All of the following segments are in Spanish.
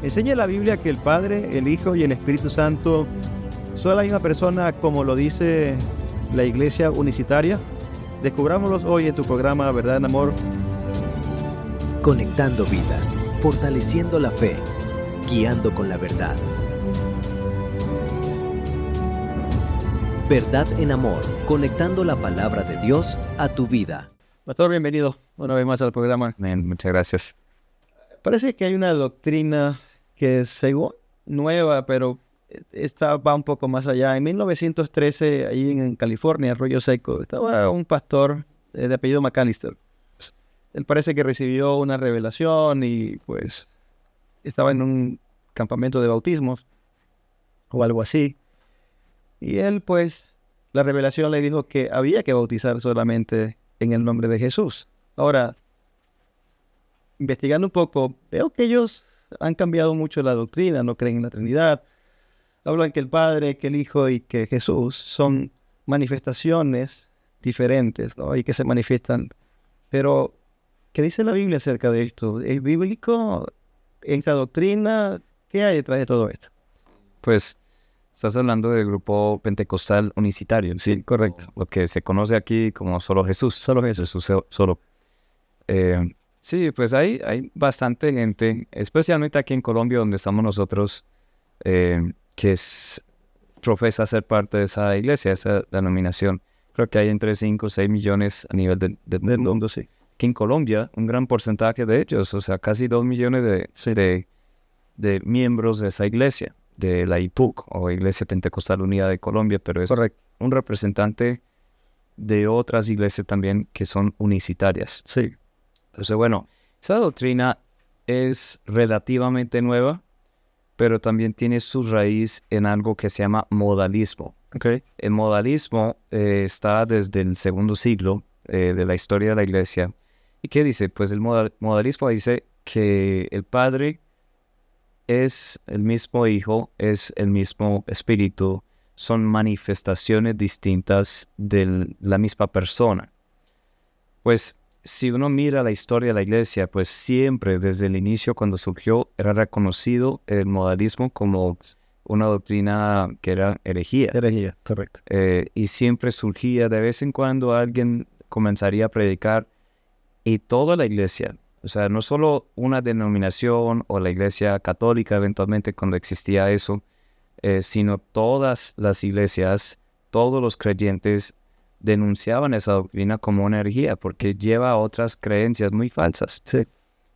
¿Enseña la Biblia que el Padre, el Hijo y el Espíritu Santo son la misma persona como lo dice la Iglesia Unicitaria? Descubrámoslos hoy en tu programa Verdad en Amor. Conectando vidas, fortaleciendo la fe, guiando con la verdad. Verdad en Amor, conectando la palabra de Dios a tu vida. Pastor, bienvenido una vez más al programa. Bien, muchas gracias. Parece que hay una doctrina que es nueva, pero esta va un poco más allá. En 1913, ahí en California, Arroyo Seco, estaba un pastor de apellido McAllister. Él parece que recibió una revelación y pues estaba en un campamento de bautismos o algo así. Y él pues, la revelación le dijo que había que bautizar solamente en el nombre de Jesús. Ahora, investigando un poco, veo que ellos han cambiado mucho la doctrina, no creen en la Trinidad. Hablan que el Padre, que el Hijo y que Jesús son manifestaciones diferentes, ¿no? Y que se manifiestan. Pero, ¿qué dice la Biblia acerca de esto? ¿Es bíblico esta doctrina? ¿Qué hay detrás de todo esto? Pues estás hablando del grupo pentecostal unicitario, ¿sí? Correcto. Lo que se conoce aquí como solo Jesús. Solo Jesús. Solo. Sí, pues hay bastante gente, especialmente aquí en Colombia, donde estamos nosotros, profesa ser parte de esa iglesia, esa denominación. Creo que hay entre 5 o 6 millones a nivel del mundo. Sí. Que en Colombia, un gran porcentaje de ellos, o sea, casi 2 millones de miembros de esa iglesia, de la IPUC, o Iglesia Pentecostal Unida de Colombia, pero es Correcto. un representante de otras iglesias también que son unicitarias. Sí. Entonces, bueno, esa doctrina es relativamente nueva, pero también tiene su raíz en algo que se llama modalismo. Okay. El modalismo está desde el segundo siglo de la historia de la iglesia. ¿Y qué dice? Pues el modalismo dice que el Padre es el mismo Hijo, es el mismo Espíritu, son manifestaciones distintas de la misma persona. Pues si uno mira la historia de la iglesia, pues siempre desde el inicio cuando surgió era reconocido el modalismo como una doctrina que era herejía. Herejía, correcto. Y siempre surgía, de vez en cuando alguien comenzaría a predicar y toda la iglesia, o sea, no solo una denominación o la iglesia católica eventualmente cuando existía eso, sino todas las iglesias, todos los creyentes denunciaban esa doctrina como una herejía porque lleva a otras creencias muy falsas. Sí.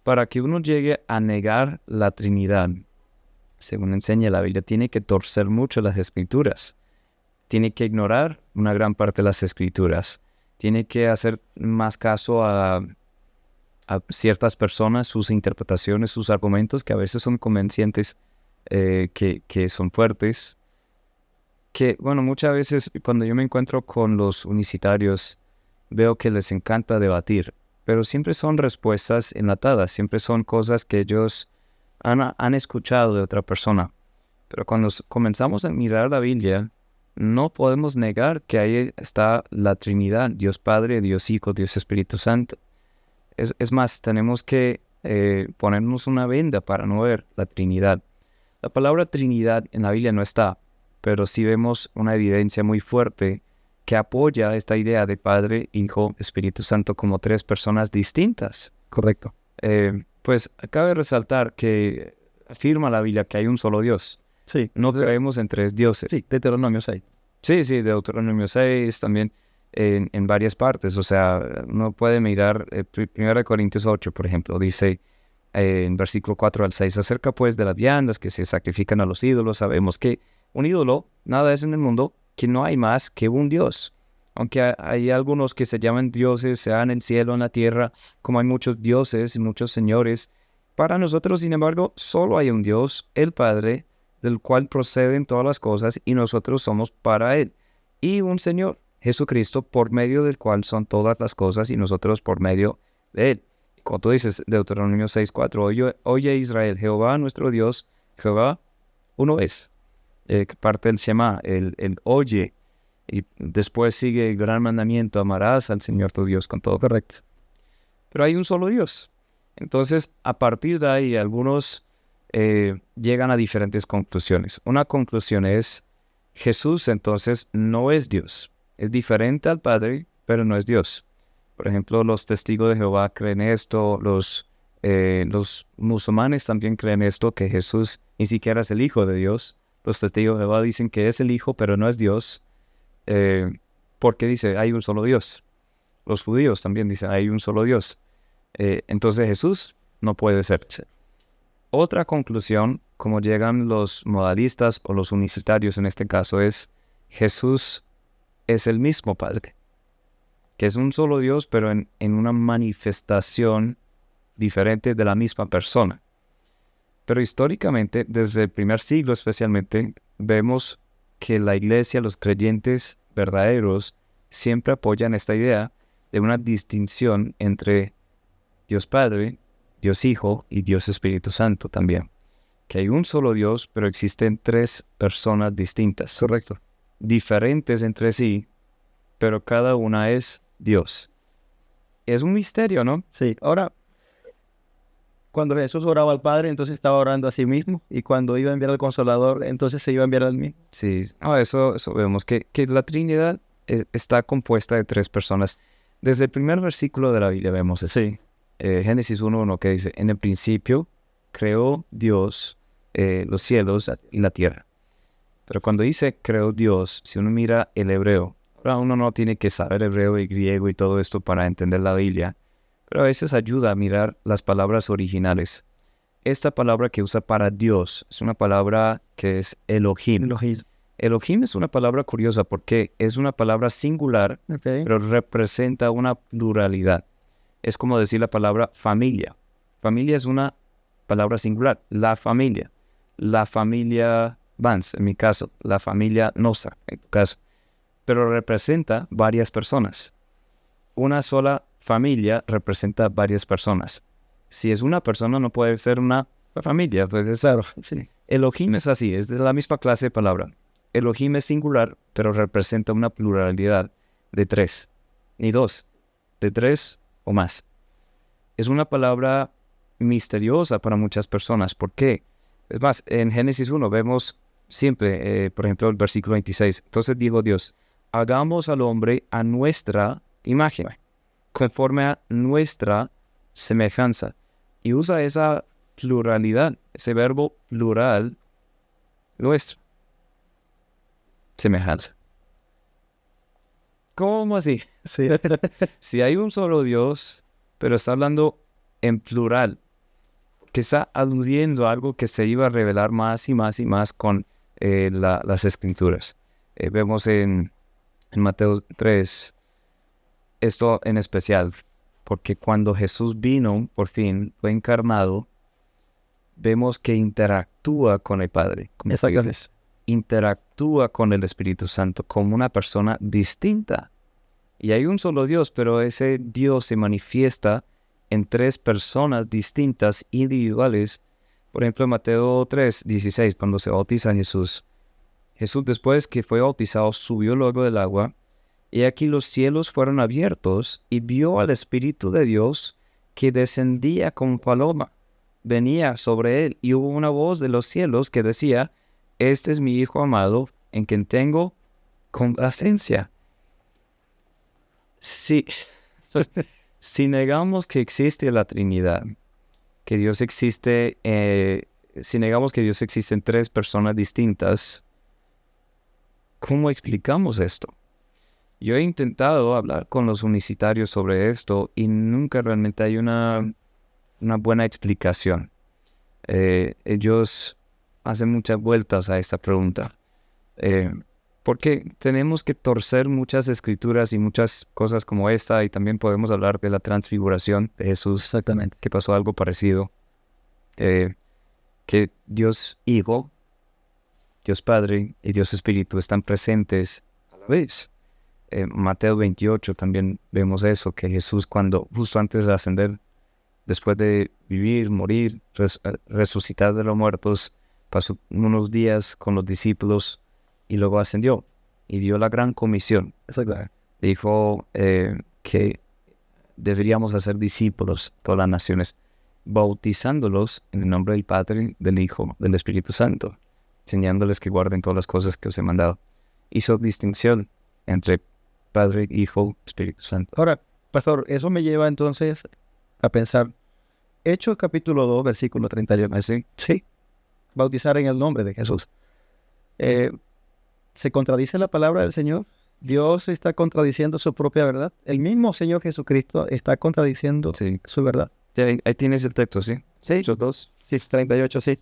Para que uno llegue a negar la Trinidad, según enseña la Biblia, tiene que torcer mucho las Escrituras. Tiene que ignorar una gran parte de las Escrituras. Tiene que hacer más caso a ciertas personas, sus interpretaciones, sus argumentos, que a veces son convincentes, que son fuertes. Que, bueno, muchas veces cuando yo me encuentro con los unicitarios, veo que les encanta debatir, pero siempre son respuestas enlatadas, siempre son cosas que ellos han escuchado de otra persona. Pero cuando comenzamos a mirar la Biblia, no podemos negar que ahí está la Trinidad, Dios Padre, Dios Hijo, Dios Espíritu Santo. Es más, tenemos que ponernos una venda para no ver la Trinidad. La palabra Trinidad en la Biblia no está, pero sí vemos una evidencia muy fuerte que apoya esta idea de Padre, Hijo, Espíritu Santo como tres personas distintas. Correcto. Pues cabe resaltar que afirma la Biblia que hay un solo Dios. Sí. No creemos en tres dioses. Sí, Deuteronomio 6. Sí, Deuteronomio 6 también en varias partes. O sea, uno puede mirar 1 Corintios 8, por ejemplo, dice en versículo 4 al 6, acerca pues de las viandas que se sacrifican a los ídolos, sabemos que un ídolo, nada es en el mundo, que no hay más que un Dios. Aunque hay algunos que se llaman dioses, sea en el cielo, en la tierra, como hay muchos dioses y muchos señores, para nosotros, sin embargo, solo hay un Dios, el Padre, del cual proceden todas las cosas, y nosotros somos para Él. Y un Señor, Jesucristo, por medio del cual son todas las cosas, y nosotros por medio de Él. Como tú dices, Deuteronomio 6:4, oye Israel, Jehová nuestro Dios, Jehová uno es. Parte del Shema, el oye, y después sigue el gran mandamiento, amarás al Señor tu Dios con todo. Correcto. Pero hay un solo Dios. Entonces, a partir de ahí, algunos llegan a diferentes conclusiones. Una conclusión es, Jesús entonces no es Dios. Es diferente al Padre, pero no es Dios. Por ejemplo, los testigos de Jehová creen esto, los musulmanes también creen esto, que Jesús ni siquiera es el Hijo de Dios. Los testigos de Jehová dicen que es el Hijo, pero no es Dios, porque dice, hay un solo Dios. Los judíos también dicen, hay un solo Dios. Entonces Jesús no puede ser. Otra conclusión, como llegan los modalistas o los unicitarios en este caso, es Jesús es el mismo Padre, que es un solo Dios, pero en una manifestación diferente de la misma persona. Pero históricamente, desde el primer siglo especialmente, vemos que la iglesia, los creyentes verdaderos, siempre apoyan esta idea de una distinción entre Dios Padre, Dios Hijo y Dios Espíritu Santo también. Que hay un solo Dios, pero existen tres personas distintas. Correcto. Diferentes entre sí, pero cada una es Dios. Es un misterio, ¿no? Sí. Ahora, cuando Jesús oraba al Padre, entonces estaba orando a sí mismo. Y cuando iba a enviar al Consolador, entonces se iba a enviar al mismo. Sí, eso vemos, que la Trinidad está compuesta de tres personas. Desde el primer versículo de la Biblia vemos eso. Sí. Génesis 1:1 que dice, en el principio creó Dios los cielos y la tierra. Pero cuando dice creó Dios, si uno mira el hebreo, ahora uno no tiene que saber hebreo y griego y todo esto para entender la Biblia, pero a veces ayuda a mirar las palabras originales. Esta palabra que usa para Dios es una palabra que es Elohim. Elohim es una palabra curiosa porque es una palabra singular, pero representa una pluralidad. Es como decir la palabra familia. Familia es una palabra singular. La familia Vance, en mi caso. La familia Nosa, en tu caso. Pero representa varias personas. Una sola familia representa varias personas. Si es una persona, no puede ser una familia. Pues claro, sí. Elohim es así, es de la misma clase de palabra. Elohim es singular, pero representa una pluralidad de tres, ni dos, de tres o más. Es una palabra misteriosa para muchas personas. ¿Por qué? Es más, en Génesis 1 vemos siempre, por ejemplo, el versículo 26. Entonces dijo Dios, hagamos al hombre a nuestra imagen, conforme a nuestra semejanza. Y usa esa pluralidad, ese verbo plural, nuestra semejanza. ¿Cómo así? Sí. Si hay un solo Dios, pero está hablando en plural, que está aludiendo a algo que se iba a revelar más y más y más con las Escrituras. Vemos en Mateo 3 esto en especial, porque cuando Jesús vino, por fin, fue encarnado, vemos que interactúa con el Padre. Interactúa con el Espíritu Santo como una persona distinta. Y hay un solo Dios, pero ese Dios se manifiesta en tres personas distintas, individuales. Por ejemplo, en Mateo 3:16, cuando se bautiza Jesús. Jesús, después que fue bautizado, subió luego del agua, y aquí los cielos fueron abiertos, y vio al Espíritu de Dios que descendía como paloma, venía sobre él, y hubo una voz de los cielos que decía, este es mi Hijo amado, en quien tengo complacencia. Sí. Si negamos que existe la Trinidad, que Dios existe, si negamos que Dios existe en tres personas distintas, ¿cómo explicamos esto? Yo he intentado hablar con los unicitarios sobre esto y nunca realmente hay una buena explicación. Ellos hacen muchas vueltas a esta pregunta. Porque tenemos que torcer muchas escrituras y muchas cosas como esta, y también podemos hablar de la transfiguración de Jesús. Exactamente. Que pasó algo parecido. Que Dios Hijo, Dios Padre y Dios Espíritu están presentes a la vez. Mateo 28 también vemos eso, que Jesús justo antes de ascender, después de vivir, morir, resucitar de los muertos, pasó unos días con los discípulos y luego ascendió y dio la gran comisión. Exacto. Dijo que deberíamos hacer discípulos de todas las naciones. bautizándolos en el nombre del Padre, del Hijo, del Espíritu Santo, enseñándoles que guarden todas las cosas que os he mandado. Hizo distinción entre Padre, Hijo, Espíritu Santo. Ahora, pastor, eso me lleva entonces a pensar, Hechos capítulo 2, versículo 31. ¿Así? Sí, bautizar en el nombre de Jesús. ¿Se contradice la palabra del Señor? ¿Dios está contradiciendo su propia verdad? ¿El mismo Señor Jesucristo está contradiciendo Sí. su verdad? Sí, ahí tienes el texto, ¿sí? Sí. Hechos 2. Sí, 38, sí.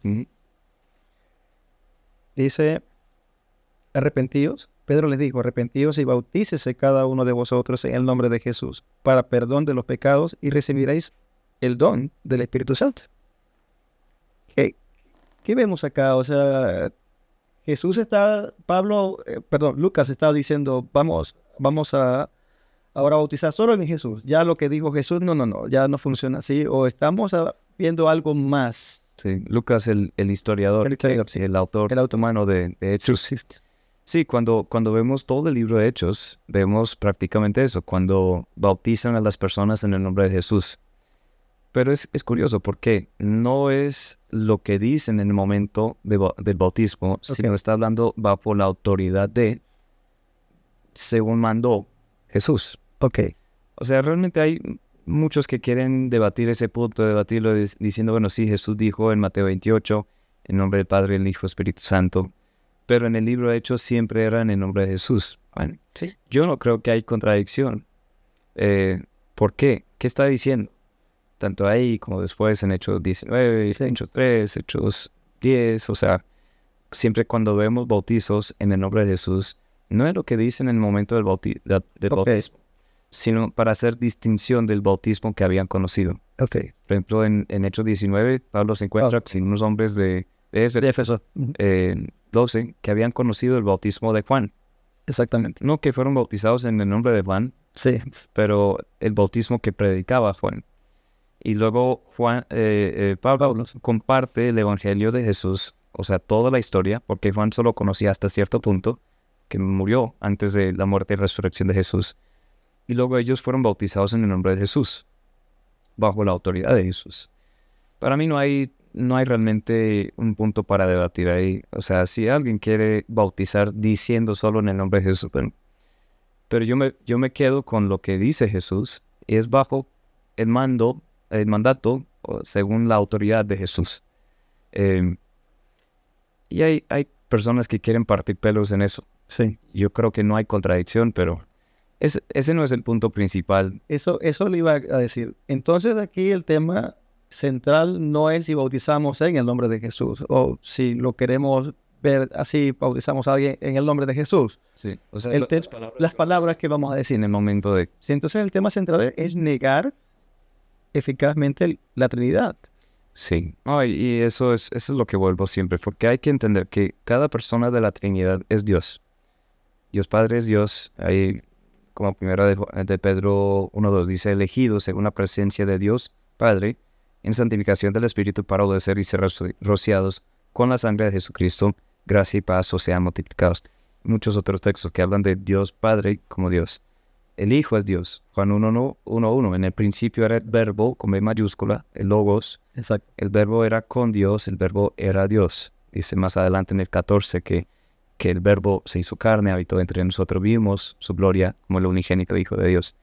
Dice, arrepentíos. Pedro les dijo, arrepentíos y bautícese cada uno de vosotros en el nombre de Jesús para perdón de los pecados y recibiréis el don del Espíritu Santo. ¿Qué vemos acá? O sea, Jesús está, Lucas está diciendo, vamos a ahora bautizar solo en Jesús. Ya lo que dijo Jesús, no, ya no funciona así. O estamos viendo algo más. Sí, Lucas, el historiador, Sí. el autor humano de Hechos. Sí, cuando vemos todo el libro de Hechos, vemos prácticamente eso, cuando bautizan a las personas en el nombre de Jesús. Pero es curioso porque no es lo que dicen en el momento del bautismo, sino está hablando bajo la autoridad de, según mandó Jesús. Ok. O sea, realmente hay muchos que quieren debatir ese punto, debatirlo diciendo, bueno, sí, Jesús dijo en Mateo 28, en nombre del Padre, el Hijo, Espíritu Santo, pero en el libro de Hechos siempre era en el nombre de Jesús. Bueno, Sí. yo no creo que hay contradicción. ¿Por qué? ¿Qué está diciendo? Tanto ahí como después en Hechos 19, Hechos 3, Hechos 10, o sea, siempre cuando vemos bautizos en el nombre de Jesús, no es lo que dicen en el momento del bautismo, sino para hacer distinción del bautismo que habían conocido. Ok. Por ejemplo, en Hechos 19, Pablo se encuentra con unos hombres de Éfeso, 12, que habían conocido el bautismo de Juan. Exactamente. No que fueron bautizados en el nombre de Juan, Sí. pero el bautismo que predicaba Juan. Y luego Pablo comparte el evangelio de Jesús, o sea, toda la historia, porque Juan solo conocía hasta cierto punto, que murió antes de la muerte y resurrección de Jesús. Y luego ellos fueron bautizados en el nombre de Jesús, bajo la autoridad de Jesús. Para mí no hay realmente un punto para debatir ahí. O sea, si alguien quiere bautizar diciendo solo en el nombre de Jesús, pero yo me quedo con lo que dice Jesús, y es bajo el mandato, según la autoridad de Jesús. Y hay personas que quieren partir pelos en eso. Sí. Yo creo que no hay contradicción, pero ese no es el punto principal. Eso le iba a decir. Entonces aquí el tema central no es si bautizamos en el nombre de Jesús o si lo queremos ver así, bautizamos a alguien en el nombre de Jesús. Sí, o sea, las palabras que vamos a decir. en el momento de... Sí, entonces el tema central es negar eficazmente la Trinidad. Sí, y eso es lo que vuelvo siempre, porque hay que entender que cada persona de la Trinidad es Dios. Dios Padre es Dios. Ahí, como primero de Pedro 1:2 dice, elegido según la presencia de Dios Padre, en santificación del Espíritu para obedecer y ser rociados con la sangre de Jesucristo, gracia y paz os sean multiplicados. Muchos otros textos que hablan de Dios Padre como Dios. El Hijo es Dios. Juan 1:1. En el principio era el Verbo, con B mayúscula, el Logos. Exacto. El Verbo era con Dios, el Verbo era Dios. Dice más adelante en el 14 que el Verbo se hizo carne, habitó entre nosotros, vimos su gloria como el unigénito Hijo de Dios.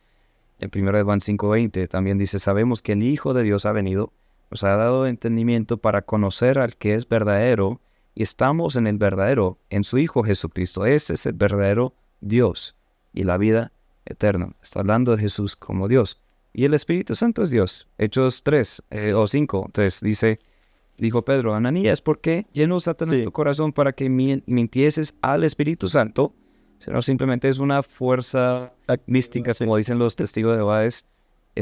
El 1 de Juan 5:20 también dice, sabemos que el Hijo de Dios ha venido, nos ha dado entendimiento para conocer al que es verdadero, y estamos en el verdadero, en su Hijo Jesucristo. Este es el verdadero Dios y la vida eterna. Está hablando de Jesús como Dios. Y el Espíritu Santo es Dios. Hechos 5:3 dijo Pedro, Ananías, ¿por qué llenó Satanás tu corazón para que mintieses al Espíritu Santo? No simplemente es una fuerza mística, como dicen los testigos de Jehová, es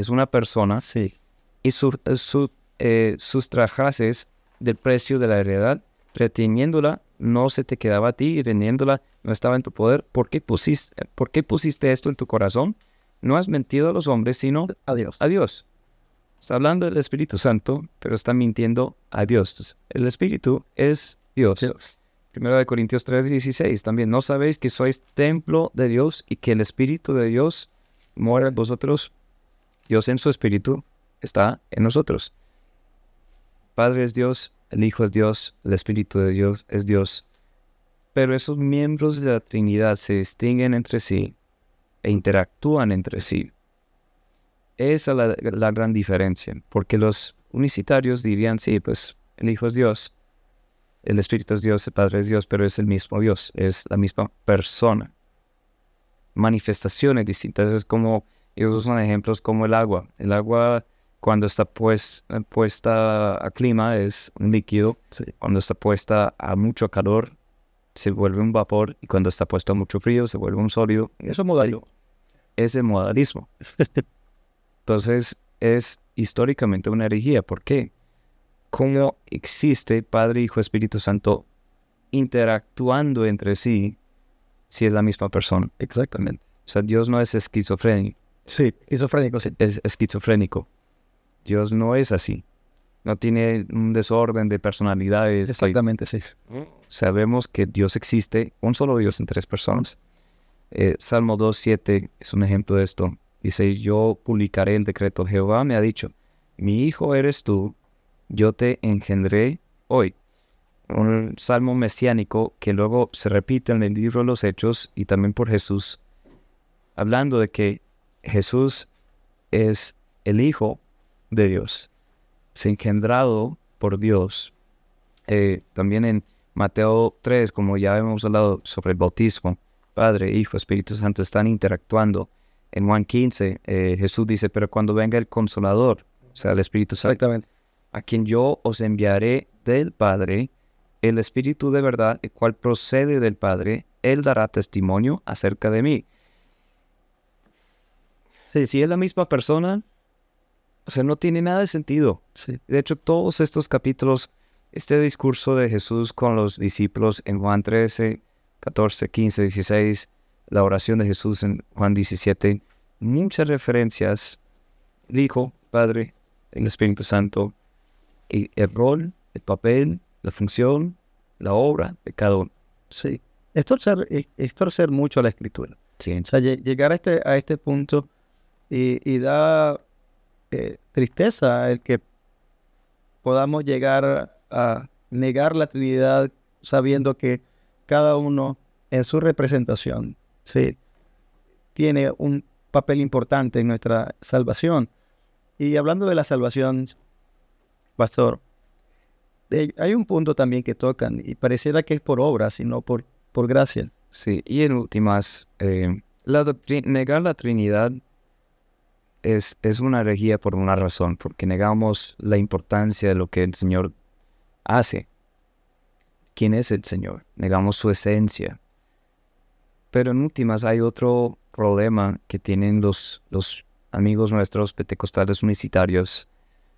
una persona, y sustrajases del precio de la heredad, reteniéndola, no se te quedaba a ti, y teniéndola, no estaba en tu poder. ¿Por qué pusiste esto en tu corazón? No has mentido a los hombres, sino a Dios. Está hablando del Espíritu Santo, pero está mintiendo a Dios. Entonces, el Espíritu es Dios. 1 de Corintios 3:16 también. ¿No sabéis que sois templo de Dios y que el Espíritu de Dios mora en vosotros? Dios en su Espíritu está en nosotros. Padre es Dios, el Hijo es Dios, el Espíritu de Dios es Dios. Pero esos miembros de la Trinidad se distinguen entre sí e interactúan entre sí. Esa es la gran diferencia, porque los unicitarios dirían, sí, pues el Hijo es Dios, el Espíritu es Dios, el Padre es Dios, pero es el mismo Dios, es la misma persona. Manifestaciones distintas, es como, ellos usan ejemplos como el agua. El agua, cuando está puesta a clima, es un líquido. Sí. Cuando está puesta a mucho calor, se vuelve un vapor, y cuando está puesto a mucho frío, se vuelve un sólido. Eso es modalismo. Es el modalismo. Entonces, es históricamente una herejía. ¿Por qué? ¿Cómo existe Padre, Hijo, Espíritu Santo interactuando entre sí si es la misma persona? Exactamente. O sea, Dios no es esquizofrénico. Sí, esquizofrénico, sí. Es esquizofrénico. Dios no es así. No tiene un desorden de personalidades. Exactamente, sí. Sabemos que Dios existe, un solo Dios en tres personas. Salmo 2:7 es un ejemplo de esto. Dice, yo publicaré el decreto. Jehová me ha dicho, mi hijo eres tú, yo te engendré hoy. Un salmo mesiánico que luego se repite en el libro de los Hechos y también por Jesús, hablando de que Jesús es el Hijo de Dios, es engendrado por Dios. También en Mateo 3, como ya hemos hablado sobre el bautismo, Padre, Hijo, Espíritu Santo están interactuando. En Juan 15, Jesús dice, pero cuando venga el Consolador, o sea, el Espíritu Santo, Exactamente. a quien yo os enviaré del Padre, el Espíritu de verdad, el cual procede del Padre, Él dará testimonio acerca de mí. Sí. Si es la misma persona, o sea, no tiene nada de sentido. Sí. De hecho, todos estos capítulos, este discurso de Jesús con los discípulos en Juan 13, 14, 15, 16, la oración de Jesús en Juan 17, muchas referencias, Hijo, Padre, el Espíritu Santo, y el rol, el papel, la función, la obra de cada uno. Sí. Es torcer mucho la escritura. Sí. O sea, llegar a este punto y da tristeza el que podamos llegar a negar la Trinidad sabiendo que cada uno en su representación, sí, tiene un papel importante en nuestra salvación. Y hablando de la salvación, pastor, hay un punto también que tocan y pareciera que es por obra, sino por gracia. Sí, y en últimas, negar la Trinidad es una herejía por una razón, porque negamos la importancia de lo que el Señor hace. ¿Quién es el Señor? Negamos su esencia. Pero en últimas hay otro problema que tienen los amigos nuestros pentecostales unicitarios.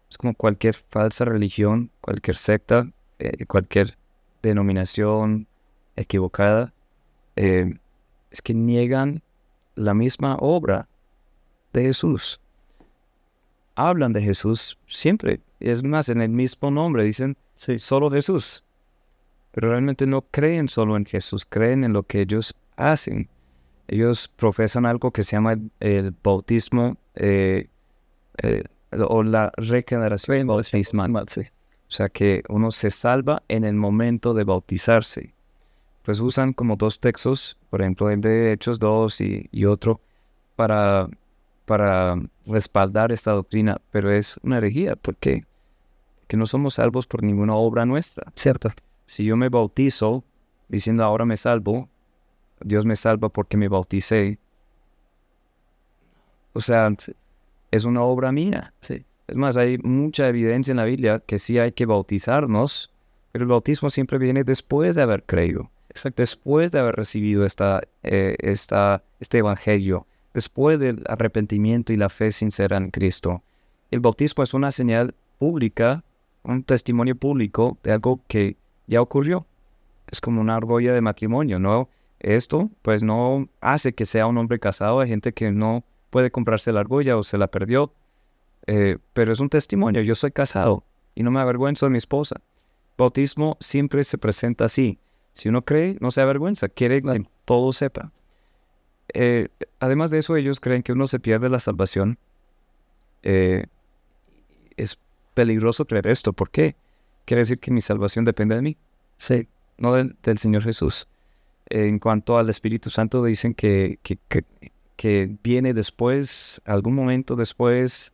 Es como cualquier falsa religión, cualquier secta, cualquier denominación equivocada, es que niegan la misma obra de Jesús. Hablan de Jesús siempre, es más, en el mismo nombre, dicen Sí. solo Jesús. Pero realmente no creen solo en Jesús, creen en lo que ellos hacen. Ellos profesan algo que se llama el bautismo o la regeneración bautismal. Sí. O sea que uno se salva en el momento de bautizarse. Pues usan como dos textos, por ejemplo el de Hechos 2 y otro, para respaldar esta doctrina, pero es una herejía. ¿Por qué? Que no somos salvos por ninguna obra nuestra. Cierto. Si yo me bautizo diciendo ahora me salvo, Dios me salva porque me bauticé. O sea, es una obra mía. Sí. Es más, hay mucha evidencia en la Biblia que sí hay que bautizarnos, pero el bautismo siempre viene después de haber creído. Exacto. Después de haber recibido este evangelio, después del arrepentimiento y la fe sincera en Cristo. El bautismo es una señal pública, un testimonio público de algo que ya ocurrió. Es como una argolla de matrimonio, ¿no? Esto, pues, no hace que sea un hombre casado. Hay gente que no puede comprarse la argolla o se la perdió. Pero es un testimonio. Yo soy casado y no me avergüenzo de mi esposa. Bautismo siempre se presenta así. Si uno cree, no se avergüenza. Quiere que todo sepa. Además de eso, ellos creen que uno se pierde la salvación. Es peligroso creer esto. ¿Por qué? quiere decir que mi salvación depende de mí, Sí, no del Señor Jesús. En cuanto al Espíritu Santo, dicen que viene después, algún momento después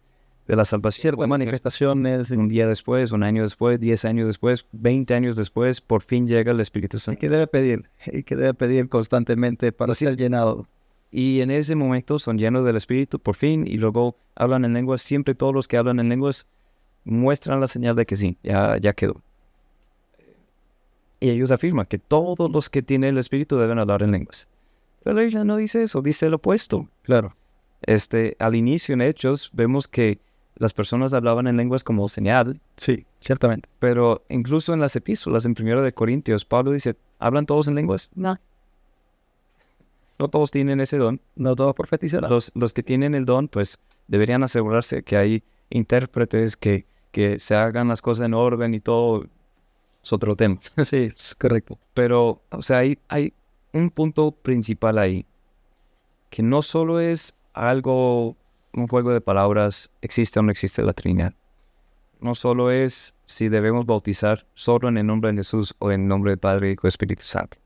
de la salvación. ciertas Puede ser manifestaciones. un día después, un año después, 10 años después, 20 años después, por fin llega el Espíritu Y Santo. que debe pedir constantemente para ser llenado. Y en ese momento son llenos del Espíritu por fin y luego hablan en lenguas. Siempre todos los que hablan en lenguas muestran la señal de que sí, ya quedó. Y ellos afirman que todos los que tienen el Espíritu deben hablar en lenguas. Pero la Biblia no dice eso, dice el opuesto. Claro. Al inicio en Hechos vemos que las personas hablaban en lenguas como señal, Sí, ciertamente. pero incluso en las epístolas, en 1 de Corintios, Pablo dice, ¿hablan todos en lenguas? No. No todos tienen ese don. No todos profetizarán. Los que tienen el don, pues, deberían asegurarse que hay intérpretes, que se hagan las cosas en orden y todo. Es otro tema. Sí, es correcto. Pero, o sea, hay un punto principal ahí, que no solo es algo, un juego de palabras, existe o no existe la Trinidad. No solo es si debemos bautizar solo en el nombre de Jesús o en el nombre del Padre, Hijo y Espíritu Santo.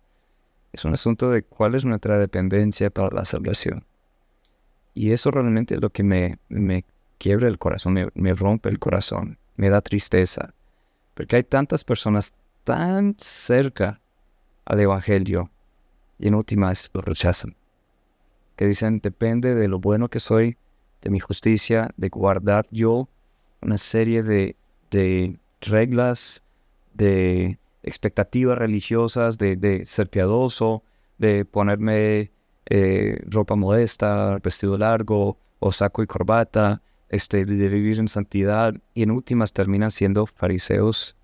Es un asunto de cuál es nuestra dependencia para la salvación. Y eso realmente es lo que me quiebra el corazón, me rompe el corazón, me da tristeza. Porque hay tantas personas tan cerca al Evangelio y en últimas lo rechazan. Que dicen, depende de lo bueno que soy, de mi justicia, de guardar yo una serie de reglas, de expectativas religiosas, de ser piadoso, de ponerme ropa modesta, vestido largo o saco y corbata, de vivir en santidad, y en últimas terminan siendo fariseos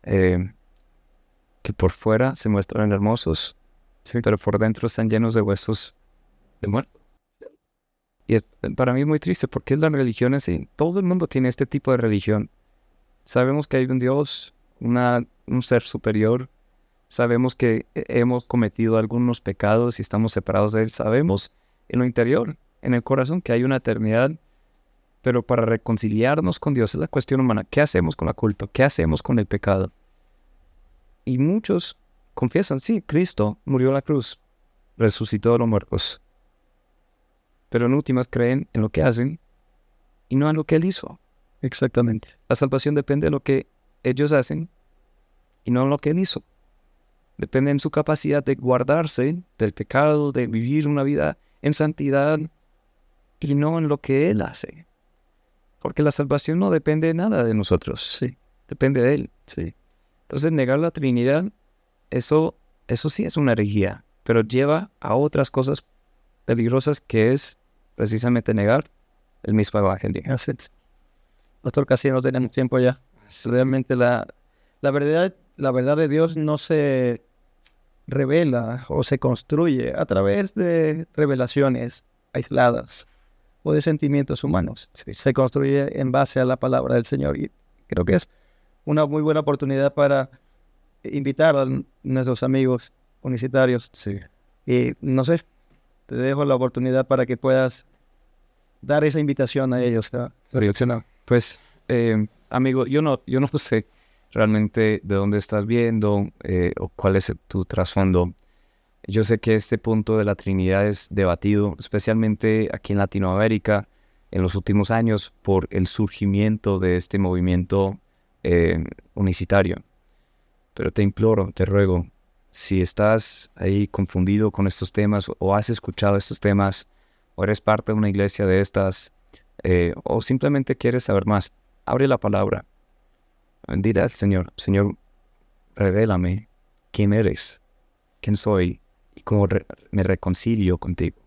que por fuera se muestran hermosos, sí, pero por dentro están llenos de huesos de muerte. Y es para mí muy triste porque es la religión así. Todo el mundo tiene este tipo de religión. Sabemos que hay un Dios, un ser superior. Sabemos que hemos cometido algunos pecados y estamos separados de Él. Sabemos en lo interior, en el corazón, que hay una eternidad. Pero para reconciliarnos con Dios es la cuestión humana. ¿Qué hacemos con la culpa? ¿Qué hacemos con el pecado? Y muchos confiesan, sí, Cristo murió en la cruz, resucitó de los muertos. Pero en últimas creen en lo que hacen y no en lo que Él hizo. Exactamente. La salvación depende de lo que ellos hacen y no en lo que Él hizo. Depende en su capacidad de guardarse del pecado, de vivir una vida en santidad y no en lo que Él hace. Porque la salvación no depende de nada de nosotros. Sí. Depende de Él. Sí. Entonces negar la Trinidad, eso sí es una herejía, pero lleva a otras cosas peligrosas, que es precisamente negar el mismo evangelio. Así es. Doctor, casi no tenemos tiempo ya. Realmente la verdad de Dios no se revela o se construye a través de revelaciones aisladas o de sentimientos humanos. Sí. Se construye en base a la palabra del Señor, y creo que es una muy buena oportunidad para invitar a nuestros amigos unicitarios. Sí. Y no sé, te dejo la oportunidad para que puedas dar esa invitación a ellos. Pues, amigo, yo no sé realmente de dónde estás viendo o cuál es tu trasfondo. Yo sé que este punto de la Trinidad es debatido, especialmente aquí en Latinoamérica, en los últimos años, por el surgimiento de este movimiento unicitario. Pero te imploro, te ruego, si estás ahí confundido con estos temas o has escuchado estos temas o eres parte de una iglesia de estas o simplemente quieres saber más, abre la palabra. Dile al Señor, Señor, revélame quién eres, quién soy y cómo me reconcilio contigo.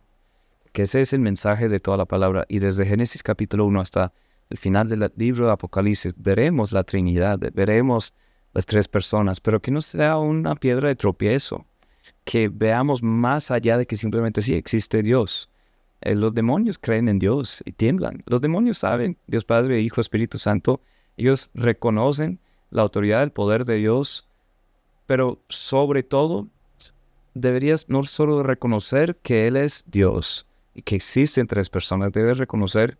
Que ese es el mensaje de toda la palabra. Y desde Génesis capítulo 1 hasta el final del libro de Apocalipsis veremos la Trinidad, veremos las tres personas, pero que no sea una piedra de tropiezo, que veamos más allá de que simplemente sí existe Dios. Los demonios creen en Dios y tiemblan. Los demonios saben, Dios Padre, Hijo, Espíritu Santo. Ellos reconocen la autoridad, el poder de Dios, pero sobre todo deberías no solo reconocer que Él es Dios y que existen tres personas, debes reconocer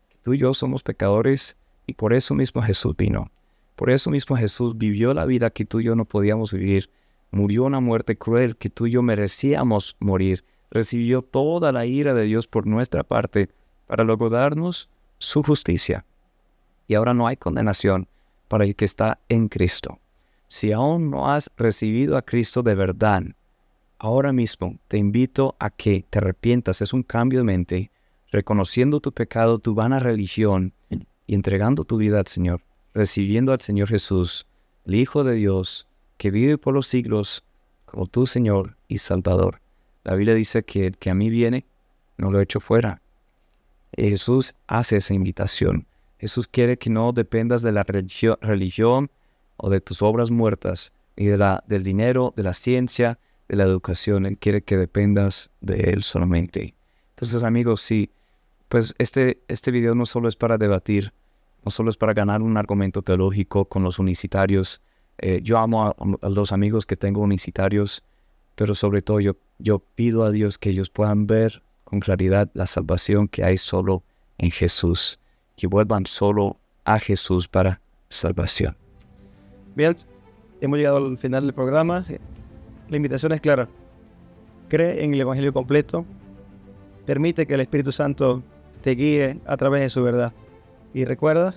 que tú y yo somos pecadores y por eso mismo Jesús vino. Por eso mismo Jesús vivió la vida que tú y yo no podíamos vivir. Murió una muerte cruel que tú y yo merecíamos morir. Recibió toda la ira de Dios por nuestra parte para luego darnos su justicia. Y ahora no hay condenación para el que está en Cristo. Si aún no has recibido a Cristo de verdad, ahora mismo te invito a que te arrepientas. Es un cambio de mente, reconociendo tu pecado, tu vana religión y entregando tu vida al Señor, recibiendo al Señor Jesús, el Hijo de Dios, que vive por los siglos como tu Señor y Salvador. La Biblia dice que el que a mí viene, no lo echo fuera. Y Jesús hace esa invitación. Jesús quiere que no dependas de la religión o de tus obras muertas, ni del dinero, de la ciencia, de la educación. Él quiere que dependas de Él solamente. Entonces, amigos, sí, pues este video no solo es para debatir, no solo es para ganar un argumento teológico con los unicitarios. Yo amo a los amigos que tengo unicitarios, pero sobre todo yo pido a Dios que ellos puedan ver con claridad la salvación que hay solo en Jesús, que vuelvan solo a Jesús para salvación. Bien, hemos llegado al final del programa. La invitación es clara. Cree en el Evangelio completo. Permite que el Espíritu Santo te guíe a través de su verdad. Y recuerda,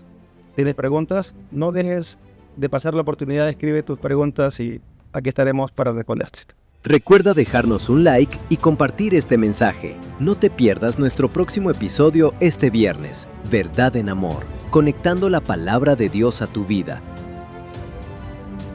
tienes preguntas, no dejes de pasar la oportunidad, escribe tus preguntas y aquí estaremos para responderte. Recuerda dejarnos un like y compartir este mensaje. No te pierdas nuestro próximo episodio este viernes, Verdad en Amor, conectando la palabra de Dios a tu vida.